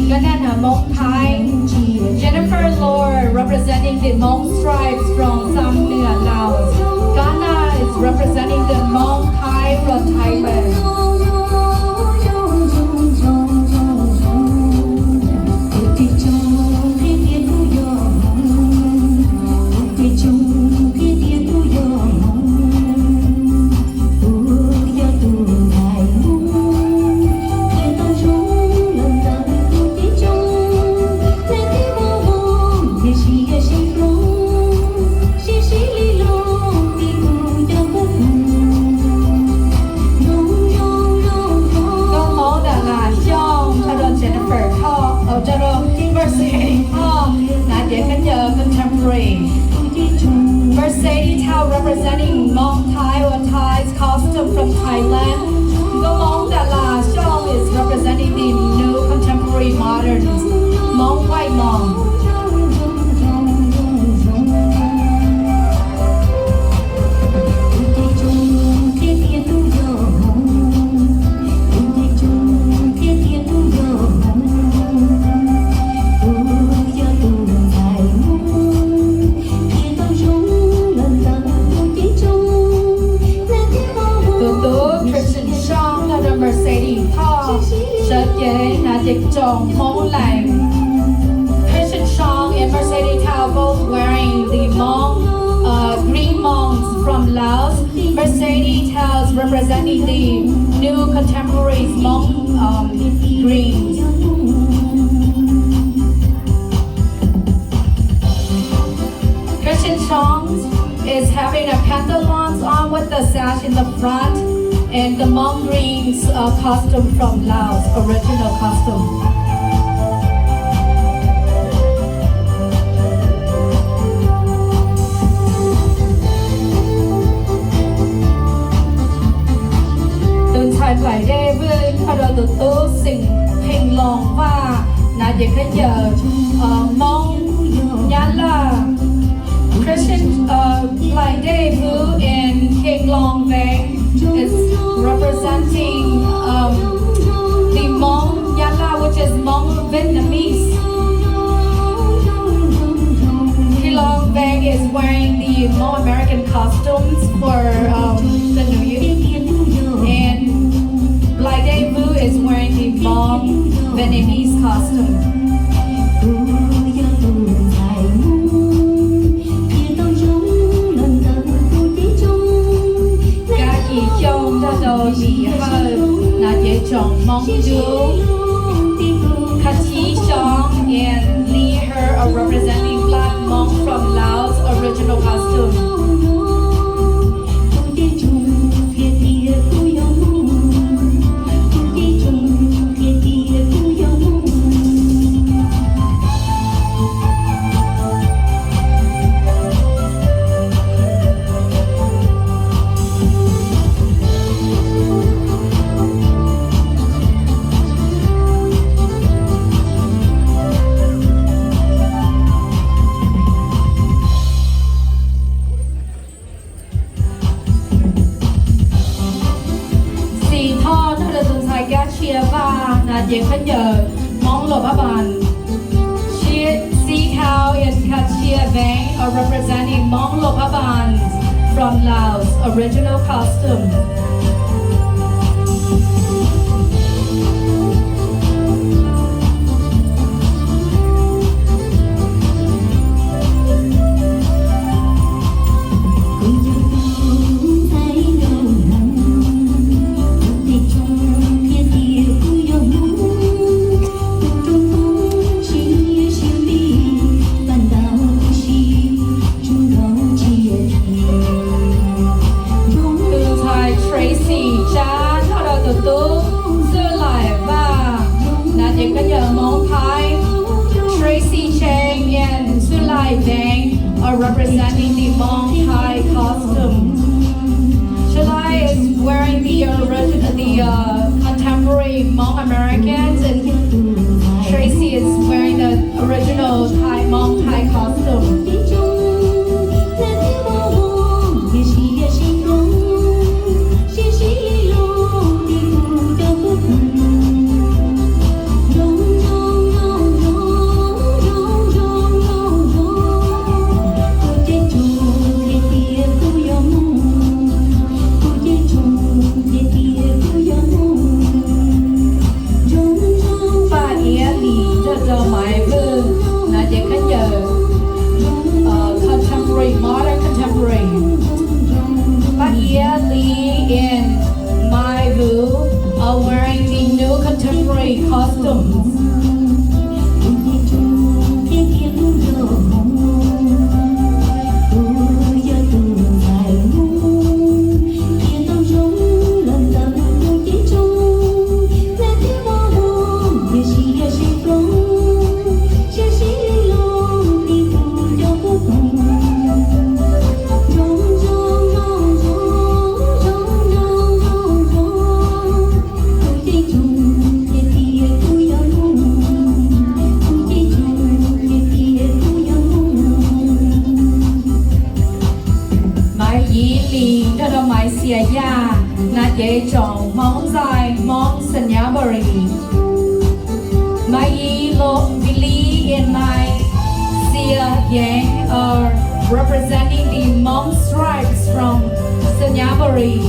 Ganana Hmong Thai, Jennifer Lord representing the Hmong tribes from Sam Nua, Laos. Ghana is representing the Hmong Thai from Thailand. Representing Hmong Thai or Thai's costume from Thailand. Hmong Dala Shong is representing the new contemporary moderns. Hmong White Hmong. Chong Hmong Lang. Christian Chong and Mercedes Tao both wearing the Hmong, green Hmongs from Laos. Mercedes Tao representing the new contemporary Hmong greens. Christian Chong is having a pantaloons on with the sash in the front. And the Hmong greens costume from Laos, original costume. 太来的问，他的都性平浪花，那也可以蒙呀啦。Christian like David and King Long Vang is representing the Hmong Yala, which is Hmong Vietnamese. King Long Vang is wearing the Hmong American costumes for the New Year, and like David is wearing the Hmong Vietnamese costume. Chong Mong Du, Kati Chong and Lee Her are representing Black Hmong from Laos, original costume. Dễ khán giờ mong lộc áp bàn Sea Cow and Kachia Vang are representing Hmong lộc áp bàn from Laos, original costume. Are representing the Hmong Thai costume. Shalai is wearing the contemporary Hmong Americans, and Tracy is wearing the original Hmong Thai costume. dễ chọn món dài món sinh nhã bari. My lo Billy and my Sia Yang are representing the Hmong tribes from Sanyabari.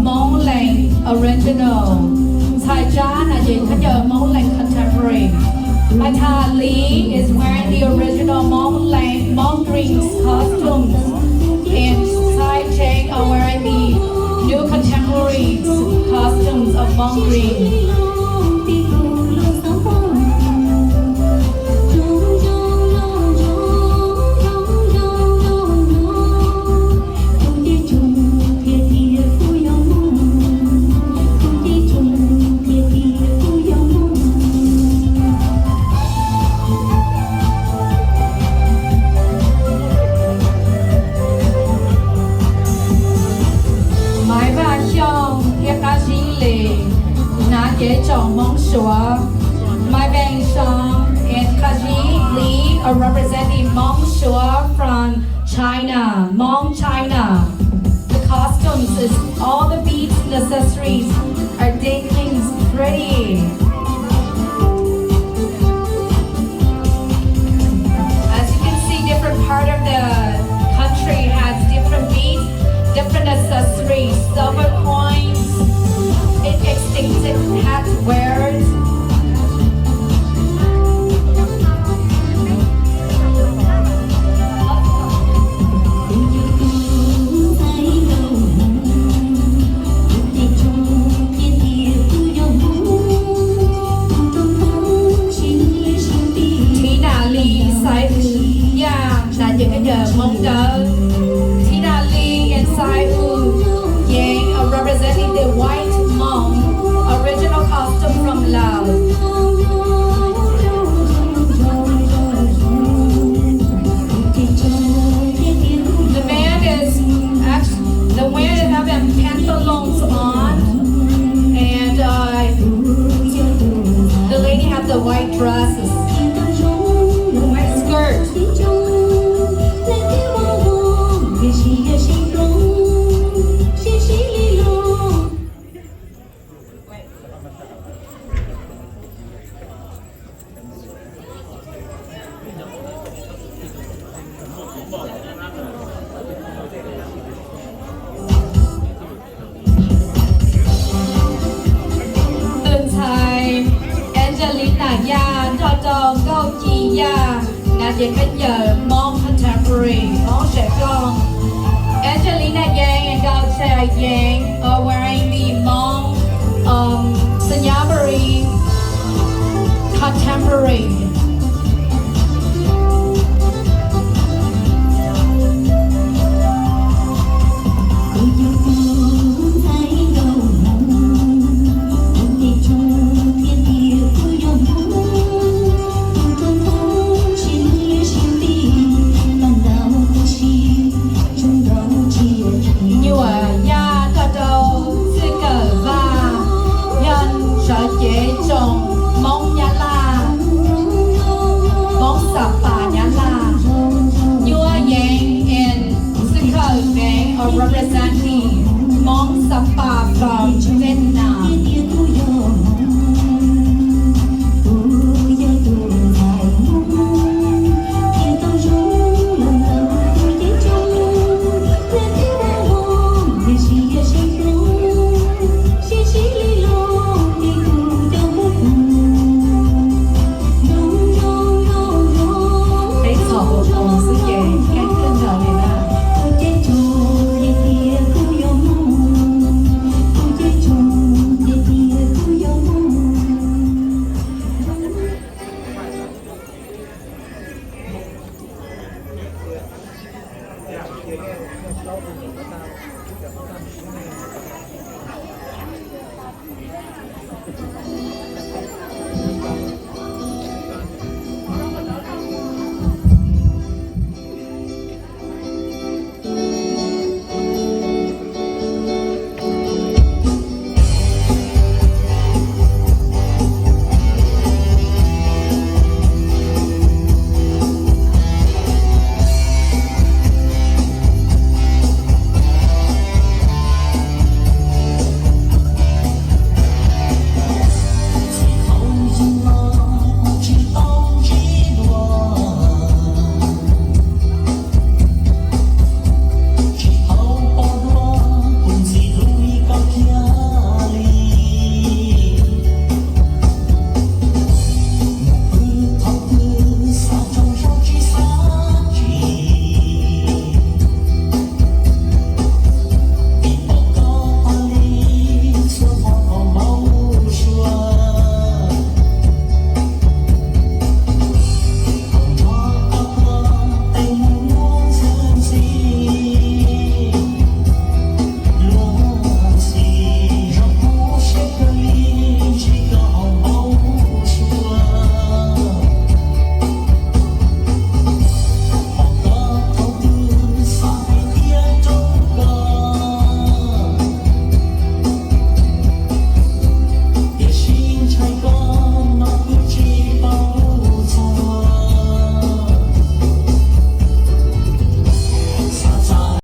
Món lành original, Thai cha là gì khác giờ món lành contemporary. My Thai Lee is wearing the original món lành món drinks costumes, and Thai Chang are wearing the new contemporary costumes of món green. Dễ chọn món sủa. My Bang Song and Kaji Lee are representing món sủa from China, Hmong China. The costumes is all the beads and accessories are dinklings pretty. As you can see, different part of the country has different beads, different accessories, silver coins, extincted hat wears. Tina Lee Sai là những cái giờ mong đợi. Tina Lee and Sai Yang are representing the white Hmong original costume from Laos. The man is having pantaloons on, and the lady has the white dresses, white skirt. Về cái giờ món contemporary, món trẻ con. Angelina Yang and Gao Yang are wearing